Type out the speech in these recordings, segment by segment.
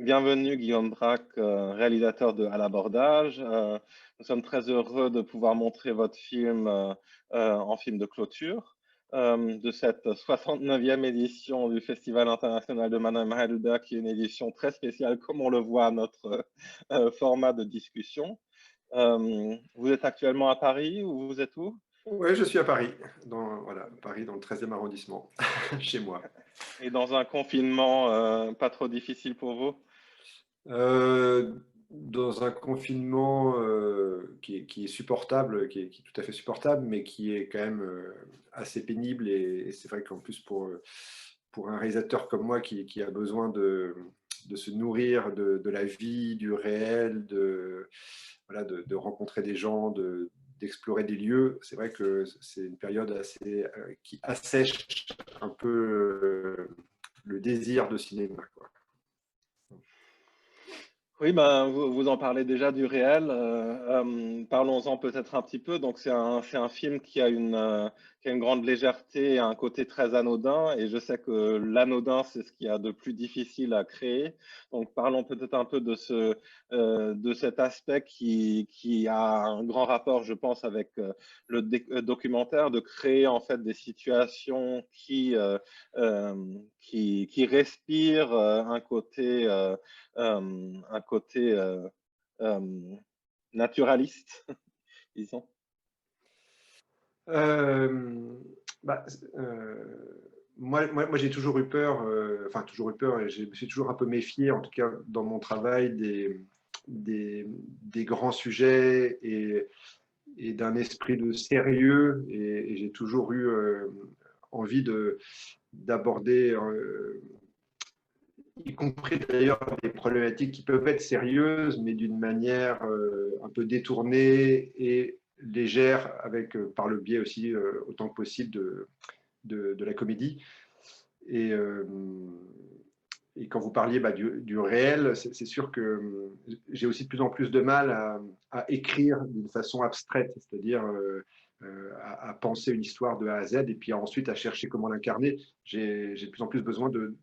Bienvenue Guillaume Braque, réalisateur de À l'abordage. Nous sommes très heureux de pouvoir montrer votre film en film de clôture de cette 69e édition du Festival international de Mannheim Heidelberg, qui est une édition très spéciale, comme on le voit à notre format de discussion. Vous êtes actuellement à Paris ou vous êtes où? Oui, je suis à Paris, voilà, Paris dans le 13e arrondissement, chez moi. Et dans un confinement pas trop difficile pour vous? Dans un confinement qui est supportable, qui est tout à fait supportable, mais qui est quand même assez pénible. Et c'est vrai qu'en plus, pour un réalisateur comme moi qui a besoin de se nourrir de la vie, du réel, voilà, de rencontrer des gens, d'explorer des lieux, c'est vrai que c'est une période qui assèche un peu le désir de cinéma, quoi. Oui, ben, vous en parlez déjà du réel. Parlons-en peut-être un petit peu. Donc, c'est un film qui a une grande légèreté et un côté très anodin. Et je sais que l'anodin, c'est ce qu'il y a de plus difficile à créer. Donc, parlons peut-être un peu de cet aspect qui a un grand rapport, je pense, avec le documentaire, de créer en fait des situations qui respirent un côté euh, naturaliste, disons. Euh, bah, moi j'ai toujours eu peur, enfin toujours eu peur, et je me suis toujours un peu méfié, en tout cas dans mon travail, des grands sujets et d'un esprit de sérieux. Et j'ai toujours eu envie d'aborder, y compris d'ailleurs des problématiques qui peuvent être sérieuses, mais d'une manière un peu détournée et légère, avec, par le biais aussi, autant que possible, de la comédie. Et, euh, et quand vous parliez du réel, c'est sûr que j'ai aussi de plus en plus de mal à écrire d'une façon abstraite, c'est-à-dire à penser une histoire de A à Z et puis ensuite à chercher comment l'incarner. J'ai de plus en plus besoin de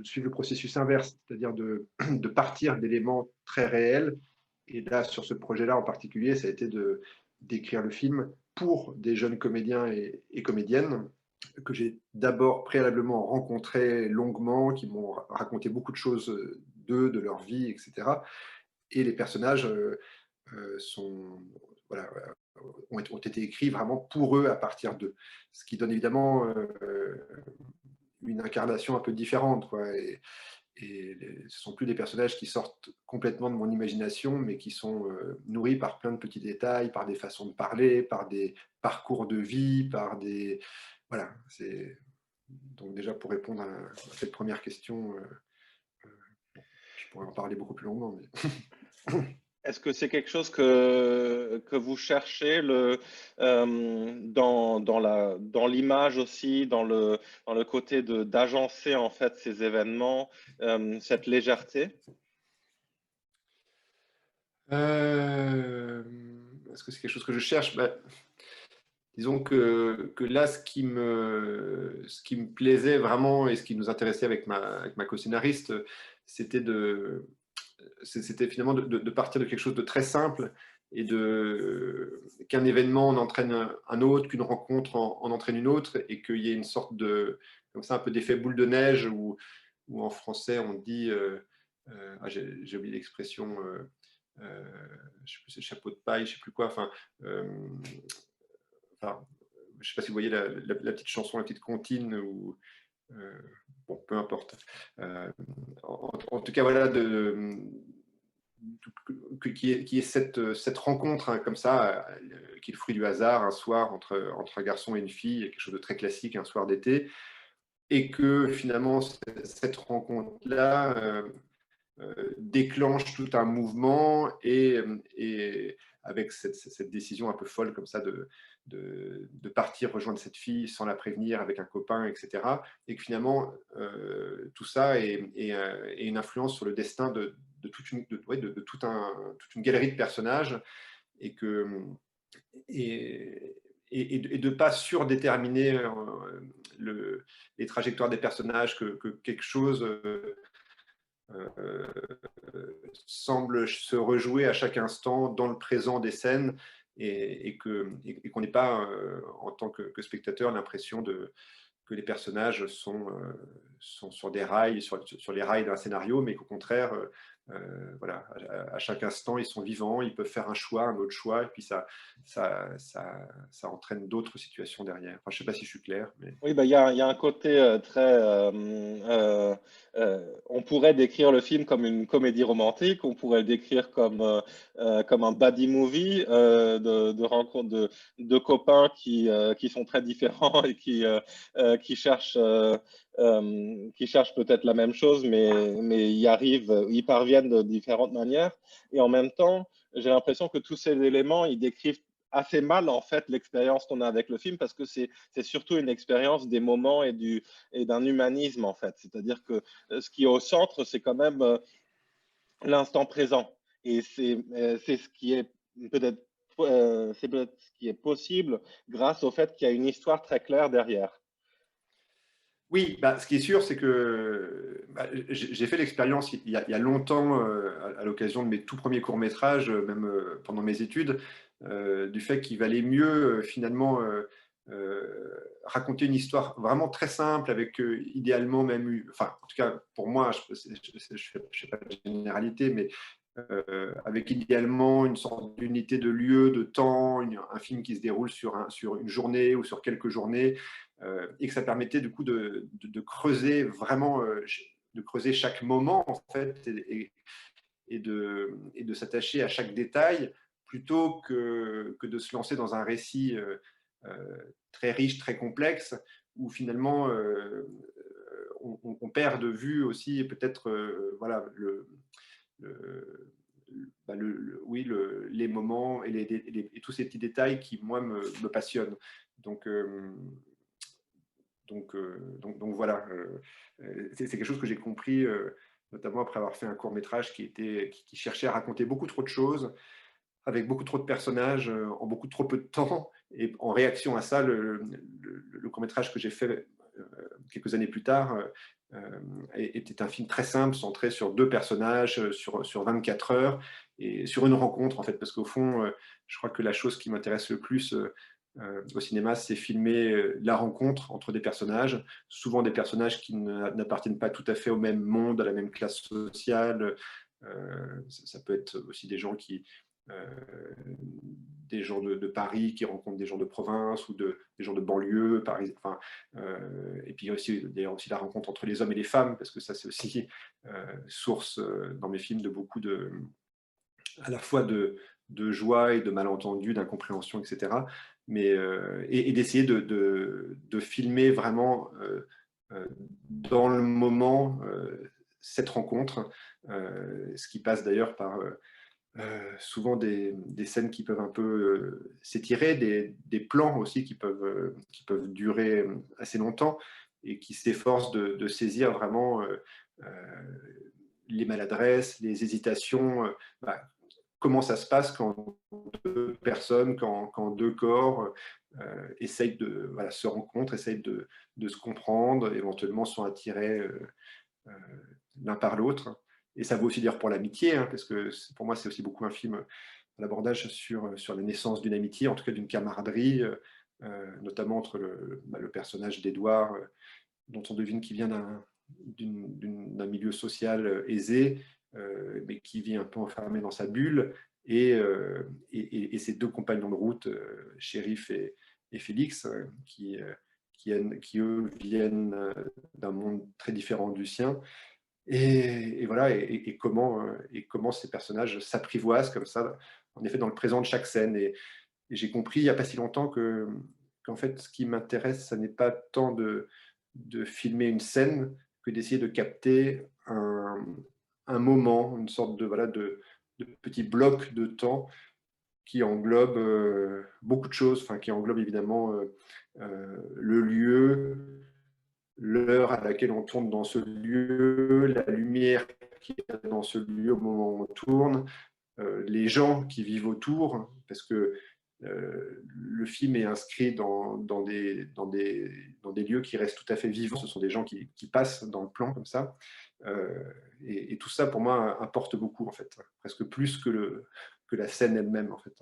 suivre le processus inverse, c'est-à-dire de partir d'éléments très réels. Et là, sur ce projet-là en particulier, ça a été d'écrire le film pour des jeunes comédiens et comédiennes que j'ai d'abord préalablement rencontrés longuement, qui m'ont raconté beaucoup de choses d'eux, de leur vie, etc. Et les personnages sont, voilà, ont été écrits vraiment pour eux à partir d'eux. Ce qui donne évidemment une incarnation un peu différente, quoi. Et ce ne sont plus des personnages qui sortent complètement de mon imagination, mais qui sont nourris par plein de petits détails, par des façons de parler, par des parcours de vie, par des... Voilà, c'est... Donc déjà, pour répondre à cette première question, je pourrais en parler beaucoup plus longuement. Mais... Est-ce que c'est quelque chose que vous cherchez dans l'image aussi, dans le côté d'agencer en fait ces événements, cette légèreté? Euh, Est-ce que c'est quelque chose que je cherche? Disons que là, ce qui me plaisait vraiment et ce qui nous intéressait avec ma co-scénariste, c'était c'était finalement de partir de quelque chose de très simple et qu'un événement en entraîne un autre, qu'une rencontre en entraîne une autre, et qu'il y ait une sorte comme ça, un peu d'effet boule de neige, où en français on dit, j'ai oublié l'expression, euh, je sais plus, c'est chapeau de paille, je sais plus quoi, euh, enfin, je sais pas si vous voyez la petite chanson, la petite comptine, ou bon, peu importe. Euh, en tout cas, voilà, qui est cette rencontre, hein, comme ça, qui est le fruit du hasard, un soir entre un garçon et une fille, quelque chose de très classique, un soir d'été, et que finalement, cette rencontre-là déclenche tout un mouvement, et avec cette décision un peu folle comme ça de partir rejoindre cette fille sans la prévenir avec un copain, etc. Et que finalement, tout ça est une influence sur le destin toute une galerie de personnages, et que et de ne pas surdéterminer les trajectoires des personnages, que quelque chose euh, semble se rejouer à chaque instant dans le présent des scènes et qu'on n'ait pas, en tant que spectateur, l'impression que les personnages sont sur des rails, sur les rails d'un scénario, mais qu'au contraire, voilà, à chaque instant, ils sont vivants, ils peuvent faire un choix, un autre choix, et puis ça entraîne d'autres situations derrière. Enfin, je ne sais pas si je suis clair, mais... Oui, bah, il y a un côté très. On pourrait décrire le film comme une comédie romantique, on pourrait le décrire comme un buddy movie de rencontres de copains qui sont très différents et qui cherchent peut-être la même chose, mais y parviennent de différentes manières. Et en même temps, j'ai l'impression que tous ces éléments, ils décrivent assez mal en fait l'expérience qu'on a avec le film parce que c'est surtout une expérience des moments et d'un humanisme en fait. C'est-à-dire que ce qui est au centre, c'est quand même l'instant présent. Et c'est ce qui est peut-être c'est peut-être ce qui est possible grâce au fait qu'il y a une histoire très claire derrière. Oui, bah, ce qui est sûr, c'est que bah, j'ai fait l'expérience il y a longtemps, à l'occasion de mes tout premiers courts-métrages, même pendant mes études, du fait qu'il valait mieux finalement raconter une histoire vraiment très simple, avec idéalement même, enfin en tout cas pour moi, je fais pas de généralité, mais avec idéalement une sorte d'unité de lieu, de temps, un film qui se déroule sur une journée ou sur quelques journées, et que ça permettait du coup de creuser vraiment, de creuser chaque moment en fait, et de s'attacher à chaque détail plutôt que de se lancer dans un récit très riche, très complexe, où finalement on perd de vue aussi peut-être voilà, le, oui, les moments et tous ces petits détails qui, moi, me passionnent. Donc, donc voilà, c'est quelque chose que j'ai compris, notamment après avoir fait un court métrage qui cherchait à raconter beaucoup trop de choses, avec beaucoup trop de personnages, en beaucoup trop peu de temps. Et en réaction à ça, le court métrage que j'ai fait quelques années plus tard était un film très simple, centré sur deux personnages, sur 24 heures, et sur une rencontre, en fait, parce qu'au fond, je crois que la chose qui m'intéresse le plus au cinéma, c'est filmer la rencontre entre des personnages, souvent des personnages qui n'appartiennent pas tout à fait au même monde, à la même classe sociale. Ça peut être aussi des gens euh, des gens de Paris qui rencontrent des gens de province ou des gens de banlieue, Paris, enfin, et puis aussi, d'ailleurs aussi la rencontre entre les hommes et les femmes, parce que ça c'est aussi source dans mes films de beaucoup à la fois de joie et de malentendus, d'incompréhension, etc. Mais, et d'essayer de filmer vraiment dans le moment cette rencontre, ce qui passe d'ailleurs par souvent des scènes qui peuvent un peu s'étirer, des plans aussi qui peuvent durer assez longtemps et qui s'efforcent de saisir vraiment les maladresses, les hésitations, bah, comment ça se passe quand deux personnes, quand deux corps essayent de voilà, se rencontrent, essayent de se comprendre, éventuellement sont attirés euh, l'un par l'autre. Et ça vaut aussi dire pour l'amitié, hein, parce que pour moi, c'est aussi beaucoup un film, un abordage sur la naissance d'une amitié, en tout cas d'une camaraderie, notamment entre le personnage d'Édouard, dont on devine qu'il vient d'un milieu social aisé, mais qui vit un peu enfermé dans sa bulle, et ses deux compagnons de route, Shérif et Félix, qui, eux, viennent d'un monde très différent du sien. Et voilà, et comment ces personnages s'apprivoisent comme ça, en effet, dans le présent de chaque scène. Et j'ai compris il n'y a pas si longtemps qu'en fait, ce qui m'intéresse, ce n'est pas tant de filmer une scène que d'essayer de capter un moment, une sorte voilà, de petit bloc de temps qui englobe beaucoup de choses, enfin, qui englobe évidemment le lieu, l'heure à laquelle on tourne dans ce lieu, la lumière qui est dans ce lieu au moment où on tourne, les gens qui vivent autour, parce que le film est inscrit dans des lieux qui restent tout à fait vivants. Ce sont des gens qui passent dans le plan comme ça. Et tout ça, pour moi, importe beaucoup, en fait, presque plus que la scène elle-même, en fait.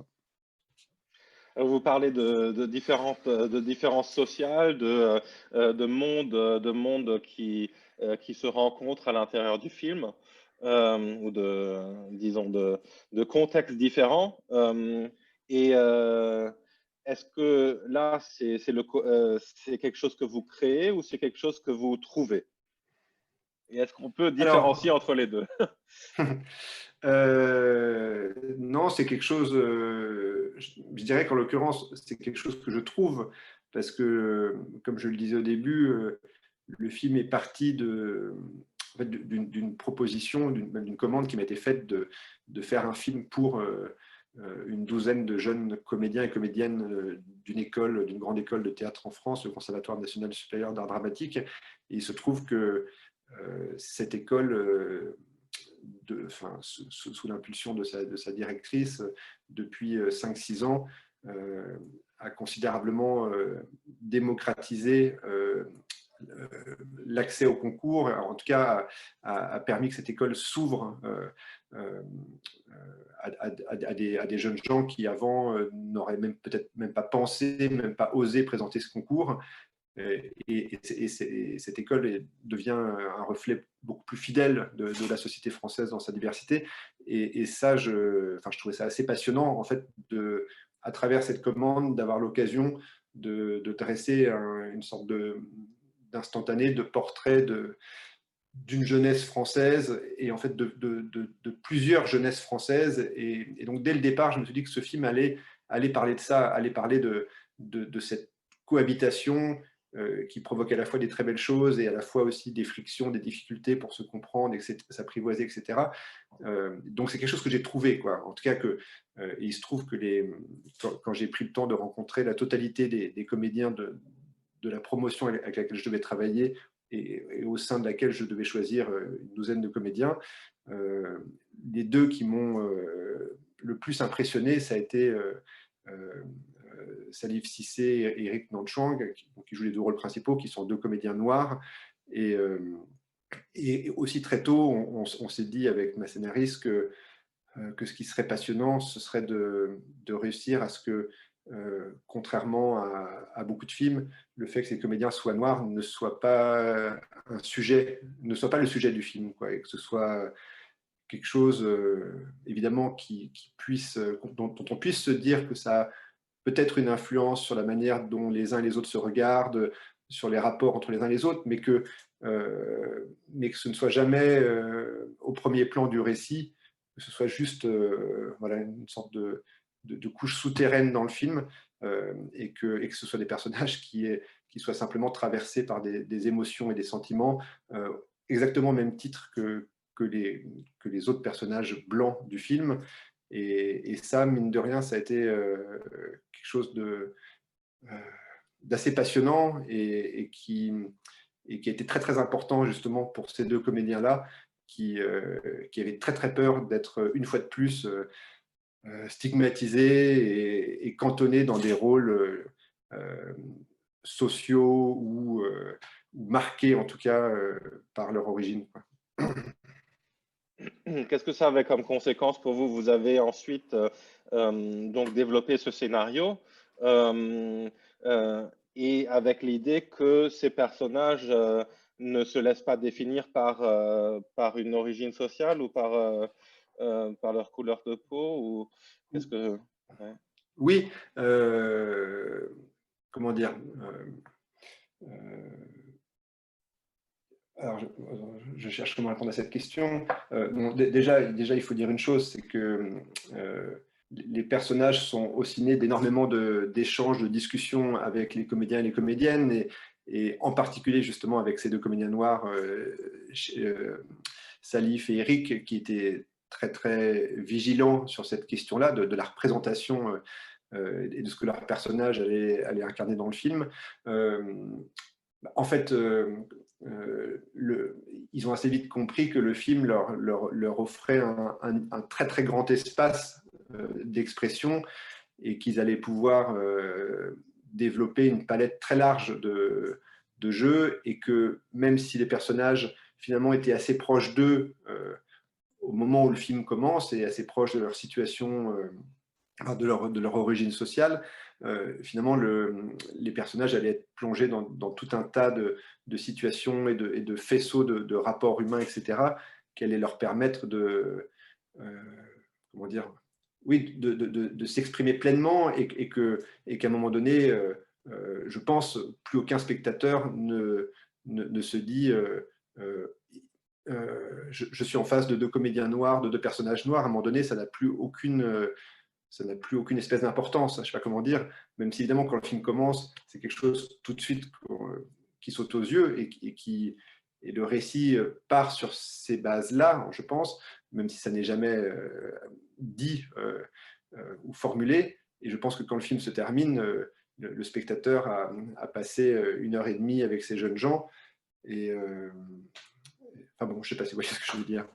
Vous parlez de différences sociales, de mondes qui se rencontrent à l'intérieur du film, ou disons, de contextes différents. Et est-ce que là, c'est quelque chose que vous créez ou c'est quelque chose que vous trouvez? Et est-ce qu'on peut différencier Alors, entre les deux? non, c'est quelque chose, je dirais qu'en l'occurrence, c'est quelque chose que je trouve, parce que, comme je le disais au début, le film est parti en fait, d'une proposition, même d'une commande qui m'a été faite de faire un film pour une douzaine de jeunes comédiens et comédiennes d'une grande école de théâtre en France, le Conservatoire national supérieur d'art dramatique. Et il se trouve que cette école, sous l'impulsion de sa directrice, depuis 5-6 ans, a considérablement démocratisé l'accès au concours, en tout cas a permis que cette école s'ouvre à des jeunes gens qui avant n'auraient peut-être même pas pensé, même pas osé présenter ce concours. Et cette école devient un reflet beaucoup plus fidèle de la société française dans sa diversité. Et ça, je trouvais ça assez passionnant, en fait, à travers cette commande, d'avoir l'occasion de dresser une sorte d'instantané, de portrait d'une jeunesse française et en fait de plusieurs jeunesses françaises. Et donc, dès le départ, je me suis dit que ce film allait parler de ça, allait parler de cette cohabitation qui provoque à la fois des très belles choses et à la fois aussi des frictions, des difficultés pour se comprendre, s'apprivoiser, etc. Donc, c'est quelque chose que j'ai trouvé, quoi. En tout cas, il se trouve que quand j'ai pris le temps de rencontrer la totalité des comédiens de la promotion avec laquelle je devais travailler, et au sein de laquelle je devais choisir une douzaine de comédiens. Les deux qui m'ont le plus impressionné, ça a été Salif Cissé et Eric Nanchang, qui jouent les deux rôles principaux, qui sont deux comédiens noirs. Et aussi très tôt, on s'est dit avec ma scénariste que ce qui serait passionnant, ce serait de réussir à ce que, contrairement à beaucoup de films, le fait que ces comédiens soient noirs ne soit pas un sujet, ne soit pas le sujet du film, quoi, et que ce soit quelque chose, évidemment, qui puisse, dont on puisse se dire que ça a peut-être une influence sur la manière dont les uns et les autres se regardent, sur les rapports entre les uns et les autres, mais que ce ne soit jamais au premier plan du récit, que ce soit juste voilà, une sorte de couche souterraine dans le film, et que ce soit des personnages qui soient simplement traversés par des émotions et des sentiments, exactement au même titre que les autres personnages blancs du film. Et ça, mine de rien, ça a été quelque chose d'assez passionnant et qui a été très très important justement pour ces deux comédiens-là qui avaient très très peur d'être une fois de plus stigmatisés et cantonnés dans des rôles sociaux ou marqués en tout cas par leur origine, quoi. Qu'est-ce que ça avait comme conséquence pour vous? Vous avez ensuite donc développé ce scénario, euh, euh, et avec l'idée que ces personnages ne se laissent pas définir par une origine sociale ou par leur couleur de peau, ou qu'est-ce que... Ouais. Oui, comment dire, alors, je cherche comment répondre à cette question. Bon, déjà, il faut dire une chose, c'est que les personnages sont aussi nés d'énormément d'échanges, de discussions avec les comédiens et les comédiennes, et en particulier justement avec ces deux comédiens noirs, Salif et Eric, qui étaient très très vigilants sur cette question-là, de la représentation et de ce que leur personnage allait incarner dans le film. En fait, ils ont assez vite compris que le film leur offrait un très très grand espace d'expression et qu'ils allaient pouvoir développer une palette très large de jeux, et que même si les personnages finalement été assez proche d'eux au moment où le film commence et assez proche de leur situation, de leur origine sociale. Finalement, les personnages allaient être plongés dans tout un tas de situations et de faisceaux de rapports humains, etc., qui allaient leur permettre euh, comment dire, oui, de s'exprimer pleinement et qu'à un moment donné, je pense, plus aucun spectateur ne se dit euh, je suis en face de deux comédiens noirs, de deux personnages noirs. À un moment donné, ça n'a plus aucune espèce d'importance, je ne sais pas comment dire, même si évidemment quand le film commence, c'est quelque chose tout de suite qui saute aux yeux et le récit part sur ces bases-là, je pense, même si ça n'est jamais dit ou formulé. Et je pense que quand le film se termine, le spectateur a passé 1 heure et demie avec ces jeunes gens. Et enfin bon, je ne sais pas si vous voyez ce que je veux dire.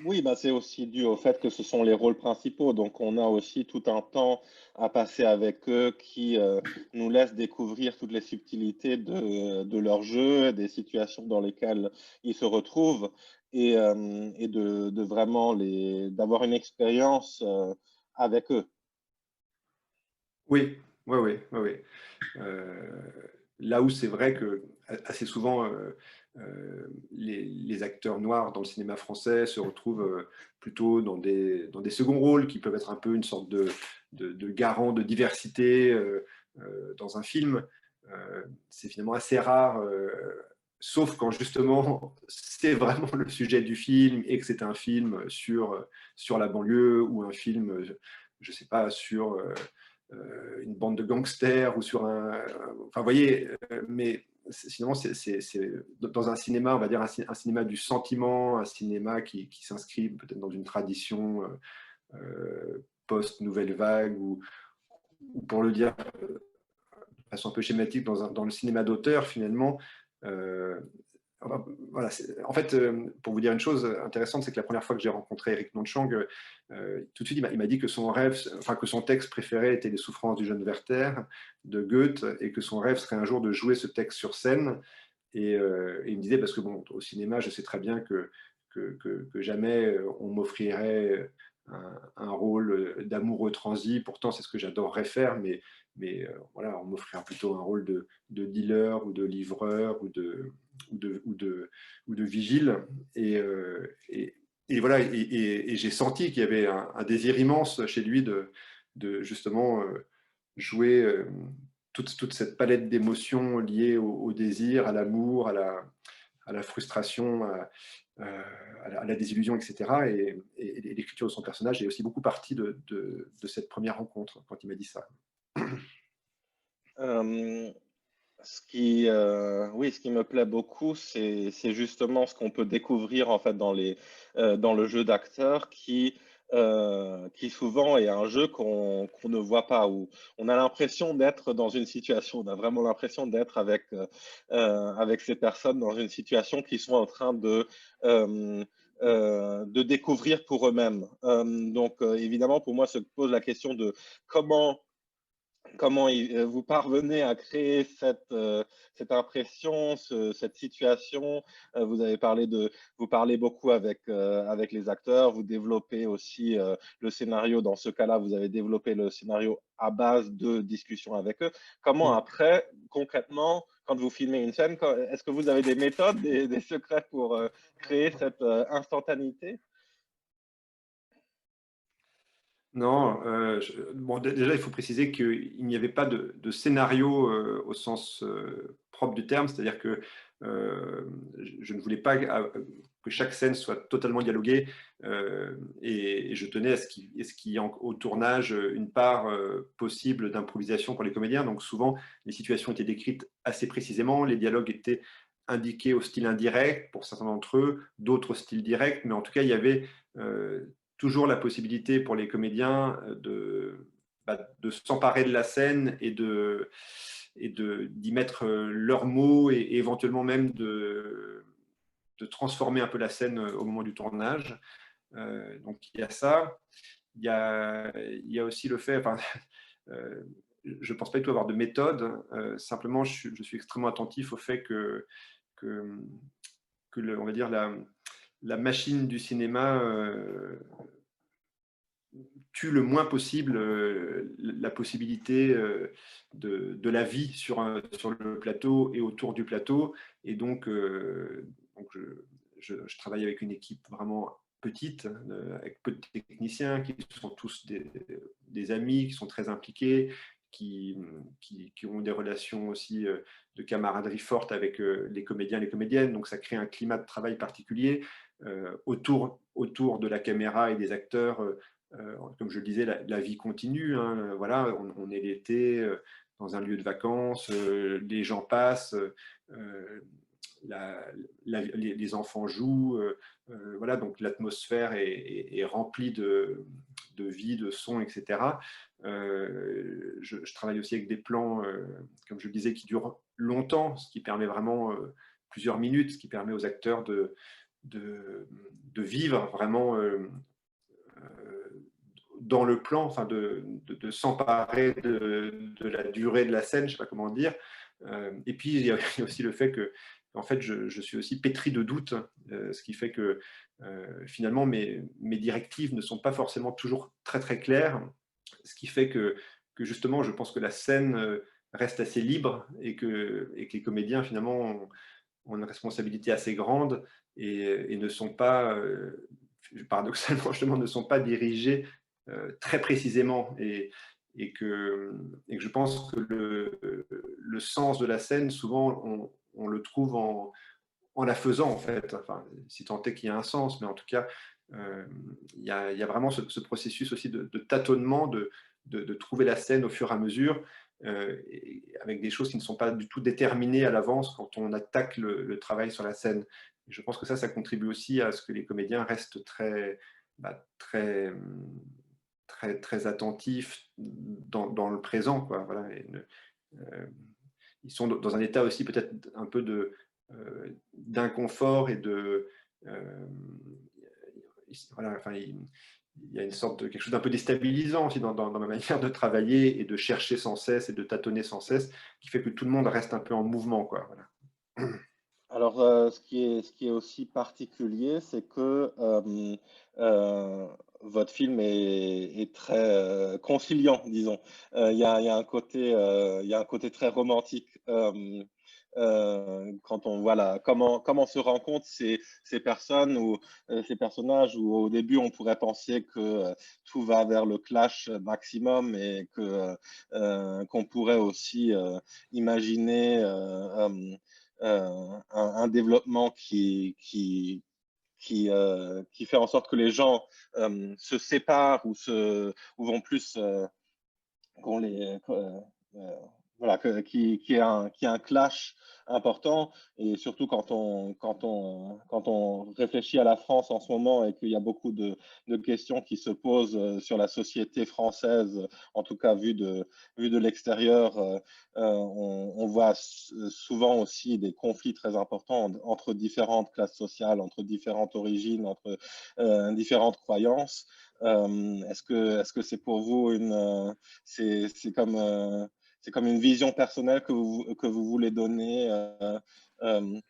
Oui, bah, c'est aussi dû au fait que ce sont les rôles principaux. Donc, on a aussi tout un temps à passer avec eux qui nous laisse découvrir toutes les subtilités de leur jeu, des situations dans lesquelles ils se retrouvent et de vraiment d'avoir une expérience avec eux. Oui, oui, oui, oui, oui. Euh, Là où c'est vrai que assez souvent les acteurs noirs dans le cinéma français se retrouvent plutôt dans des seconds rôles qui peuvent être un peu une sorte de garant de diversité dans un film. C'est finalement assez rare, sauf quand justement c'est vraiment le sujet du film et que c'est un film sur la banlieue ou un film, je sais pas, sur une bande de gangsters ou sur enfin, vous voyez, mais sinon, c'est dans un cinéma, on va dire un cinéma du sentiment, un cinéma qui s'inscrit peut-être dans une tradition post-nouvelle vague ou pour le dire de façon un peu schématique, dans le cinéma d'auteur, finalement, euh, voilà, en fait, pour vous dire une chose intéressante, c'est que la première fois que j'ai rencontré Eric Nonchang, tout de suite, il m'a dit que son rêve, enfin que son texte préféré était Les souffrances du jeune Werther de Goethe, et que son rêve serait un jour de jouer ce texte sur scène. Et il me disait, parce que bon, au cinéma, je sais très bien que jamais on m'offrirait un rôle d'amoureux transi. Pourtant, c'est ce que j'adorerais faire, mais voilà, on m'offrirait plutôt un rôle de dealer ou de livreur ou de vigile. Et voilà, et j'ai senti qu'il y avait un désir immense chez lui de justement jouer toute cette palette d'émotions liées au désir, à l'amour, à la frustration, à la désillusion, etc. Et l'écriture de son personnage est aussi beaucoup partie de cette première rencontre quand il m'a dit ça. Euh, oui, ce qui me plaît beaucoup, c'est justement ce qu'on peut découvrir en fait dans le jeu d'acteur qui souvent est un jeu qu'on ne voit pas, où on a l'impression d'être dans une situation, on a vraiment l'impression d'être avec ces personnes dans une situation qui sont en train euh, de découvrir pour eux-mêmes. Donc, évidemment, pour moi, se pose la question de comment vous parvenez à créer cette impression, cette situation. Vous avez vous parlez beaucoup avec les acteurs, vous développez aussi le scénario. Dans ce cas-là, vous avez développé le scénario à base de discussions avec eux. Comment après, concrètement, quand vous filmez une scène, est-ce que vous avez des méthodes, des secrets pour créer cette instantanéité? Non, bon, déjà, il faut préciser qu'il n'y avait pas de scénario au sens propre du terme, c'est-à-dire que je ne voulais pas que chaque scène soit totalement dialoguée et je tenais à ce qu'il y ait au tournage une part possible d'improvisation pour les comédiens. Donc souvent, les situations étaient décrites assez précisément, les dialogues étaient indiqués au style indirect pour certains d'entre eux, d'autres au style direct, mais en tout cas, il y avait toujours la possibilité pour les comédiens de s'emparer de la scène d'y mettre leurs mots et éventuellement même de transformer un peu la scène au moment du tournage. Donc il y a ça. Il y a aussi le fait, enfin, euh, je ne pense pas du tout avoir de méthode, simplement je suis extrêmement attentif au fait que on va dire la machine du cinéma tue le moins possible la possibilité de la vie sur le plateau et autour du plateau. Et donc je travaille avec une équipe vraiment petite, avec peu de techniciens, qui sont tous des amis, qui sont très impliqués, qui ont des relations aussi de camaraderie forte avec les comédiens et les comédiennes. Donc ça crée un climat de travail particulier autour de la caméra et des acteurs. Comme je le disais, la vie continue. Hein, voilà, on est l'été dans un lieu de vacances, les gens passent, les enfants jouent. Voilà, donc l'atmosphère est remplie de vie, de son, etc. Je travaille aussi avec des plans, comme je le disais, qui durent longtemps, ce qui permet vraiment plusieurs minutes, ce qui permet aux acteurs de vivre vraiment dans le plan, enfin de s'emparer de la durée de la scène, je ne sais pas comment dire. Et puis, il y a aussi le fait que, en fait, je suis aussi pétri de doutes, ce qui fait que finalement, mes directives ne sont pas forcément toujours très, très claires, ce qui fait que justement, je pense que la scène reste assez libre et que les comédiens, finalement, ont une responsabilité assez grande et ne sont pas, paradoxalement, justement, ne sont pas dirigés très précisément et que je pense que le sens de la scène, souvent, on le trouve en la faisant, en fait. Enfin, si tant est qu'il y a un sens, mais en tout cas, il y a vraiment ce processus aussi de tâtonnement, de trouver la scène au fur et à mesure, avec des choses qui ne sont pas du tout déterminées à l'avance quand on attaque le travail sur la scène. Et je pense que ça contribue aussi à ce que les comédiens restent très, très attentifs dans le présent, quoi. Voilà, ils sont dans un état aussi peut-être un peu d'inconfort et voilà, enfin, il y a une sorte de quelque chose d'un peu déstabilisant aussi dans ma manière de travailler et de chercher sans cesse et de tâtonner sans cesse, qui fait que tout le monde reste un peu en mouvement, quoi. Voilà. Alors, ce qui est aussi particulier, c'est que votre film est très conciliant, disons. Il y a un côté, il y a un côté très romantique. Quand on voit comment se rencontrent ces personnes ou ces personnages, où au début on pourrait penser que tout va vers le clash maximum et que qu'on pourrait aussi imaginer un développement qui fait en sorte que les gens se séparent ou vont plus qu'on les voilà qui est qui est un clash important et surtout quand on réfléchit à la France en ce moment et qu'il y a beaucoup de questions qui se posent sur la société française, en tout cas vu de l'extérieur, on voit souvent aussi des conflits très importants entre différentes classes sociales, entre différentes origines, entre différentes croyances. Est-ce que c'est pour vous c'est comme une vision personnelle que vous voulez donner euh,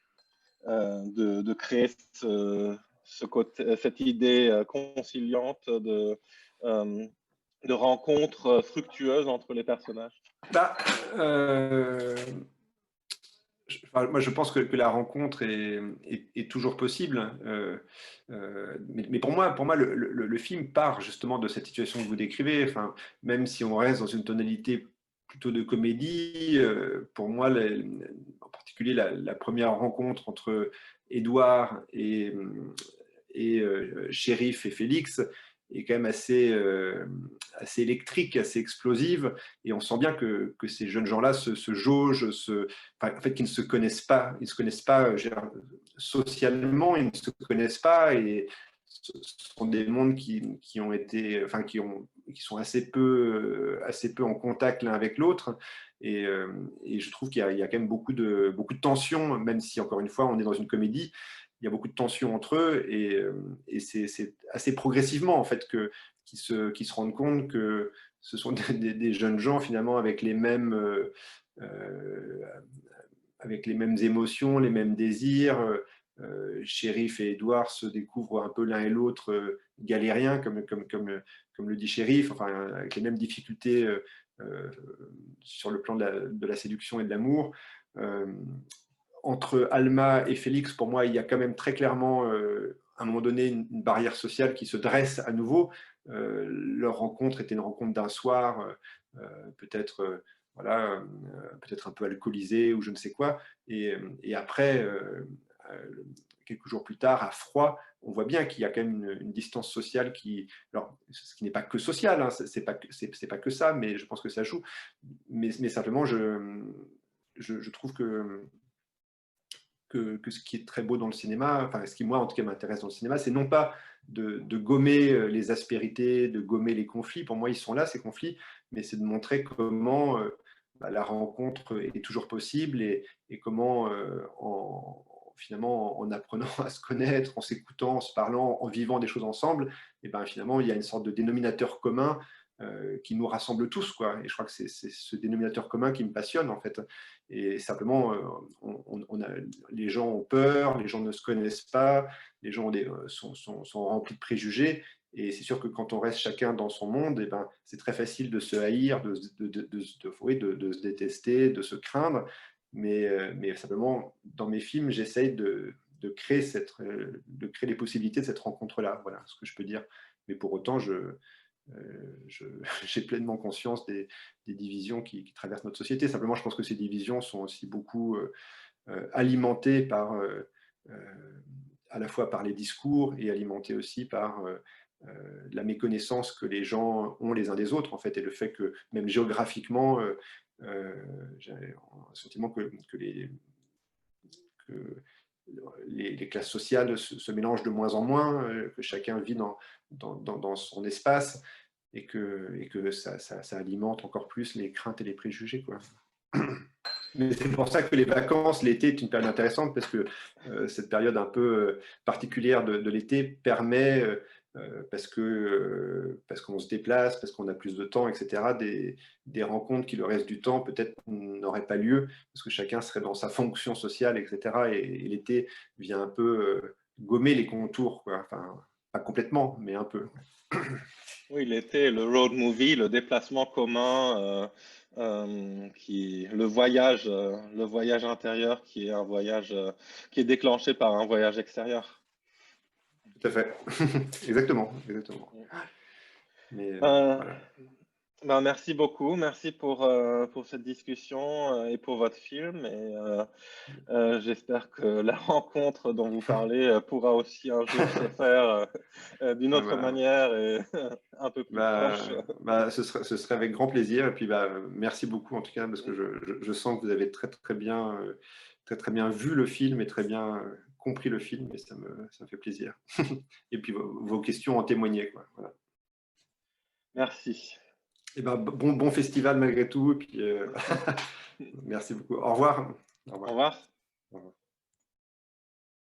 de créer cette idée conciliante de rencontres fructueuses entre les personnages? Bah, euh, moi, je pense que la rencontre est toujours possible. Mais pour moi le film part justement de cette situation que vous décrivez. Enfin, même si on reste dans une tonalité plutôt de comédie, pour moi, en particulier la première rencontre entre Édouard et Shérif et Félix est quand même assez électrique, assez explosive, et on sent bien que ces jeunes gens-là se jaugent, en fait, qu'ils ne se connaissent pas, ils ne se connaissent pas socialement, ils ne se connaissent pas, et ce sont des mondes qui ont été, enfin, qui sont assez peu en contact l'un avec l'autre, et je trouve qu'il y a quand même beaucoup de tensions, même si encore une fois on est dans une comédie. Il y a beaucoup de tensions entre eux et c'est assez progressivement en fait qu'ils se rendent compte que ce sont des jeunes gens finalement euh, avec les mêmes émotions, les mêmes désirs, Shérif et Édouard se découvrent un peu l'un et l'autre galériens, comme le dit Shérif, enfin, avec les mêmes difficultés sur le plan de la séduction et de l'amour. Entre Alma et Félix, pour moi, il y a quand même très clairement, à un moment donné, une barrière sociale qui se dresse à nouveau. Leur rencontre était une rencontre d'un soir, peut-être voilà, peut-être un peu alcoolisé ou je ne sais quoi. Et après, quelques jours plus tard, à Froid, on voit bien qu'il y a quand même une distance sociale qui, alors, ce qui n'est pas que social, hein, c'est pas que ça, mais je pense que ça joue. Mais simplement, je trouve que ce qui est très beau dans le cinéma, enfin ce qui moi en tout cas m'intéresse dans le cinéma, c'est non pas de gommer les aspérités, de gommer les conflits, pour moi ils sont là ces conflits, mais c'est de montrer comment la rencontre est toujours possible et comment finalement en apprenant à se connaître, en s'écoutant, en se parlant, en vivant des choses ensemble, et ben finalement il y a une sorte de dénominateur commun qui nous rassemble tous, quoi. Et je crois que c'est ce dénominateur commun qui me passionne, en fait. Et simplement, les gens ont peur, les gens ne se connaissent pas, les gens sont remplis de préjugés. Et c'est sûr que quand on reste chacun dans son monde, eh ben, c'est très facile de se haïr, de se détester, de se craindre. Mais simplement, dans mes films, j'essaye de créer les possibilités de cette rencontre-là. Voilà ce que je peux dire. Mais pour autant, j'ai pleinement conscience des divisions qui traversent notre société. Simplement, je pense que ces divisions sont aussi beaucoup alimentées par, à la fois par les discours et alimentées aussi par la méconnaissance que les gens ont les uns des autres, en fait, et le fait que même géographiquement, j'ai un sentiment que les classes sociales se mélangent de moins en moins, que chacun vit dans son espace et que ça alimente encore plus les craintes et les préjugés, quoi. Mais c'est pour ça que les vacances, l'été est une période intéressante parce que cette période un peu particulière de l'été permet, parce qu'on se déplace, parce qu'on a plus de temps, etc., des rencontres qui le reste du temps peut-être n'auraient pas lieu parce que chacun serait dans sa fonction sociale, etc. Et l'été vient un peu gommer les contours, quoi. Enfin, pas complètement, mais un peu. Oui, l'été, le road movie, le déplacement commun, le voyage intérieur qui est un voyage qui est déclenché par un voyage extérieur. Tout à fait. Exactement, exactement. Mais Euh, voilà. Ben, merci beaucoup, merci pour cette discussion et pour votre film. Et j'espère que la rencontre dont vous parlez pourra aussi un jour se faire d'une Ah autre bah, manière et un peu plus proche. ce serait avec grand plaisir. Et puis, merci beaucoup en tout cas, parce que je sens que vous avez très bien vu le film et très bien compris le film, et ça me fait plaisir. Et puis, vos questions en témoignaient, quoi. Voilà. Merci. Et bon festival malgré tout. Et puis, merci beaucoup. Au revoir. Au Au revoir. revoir. Au revoir.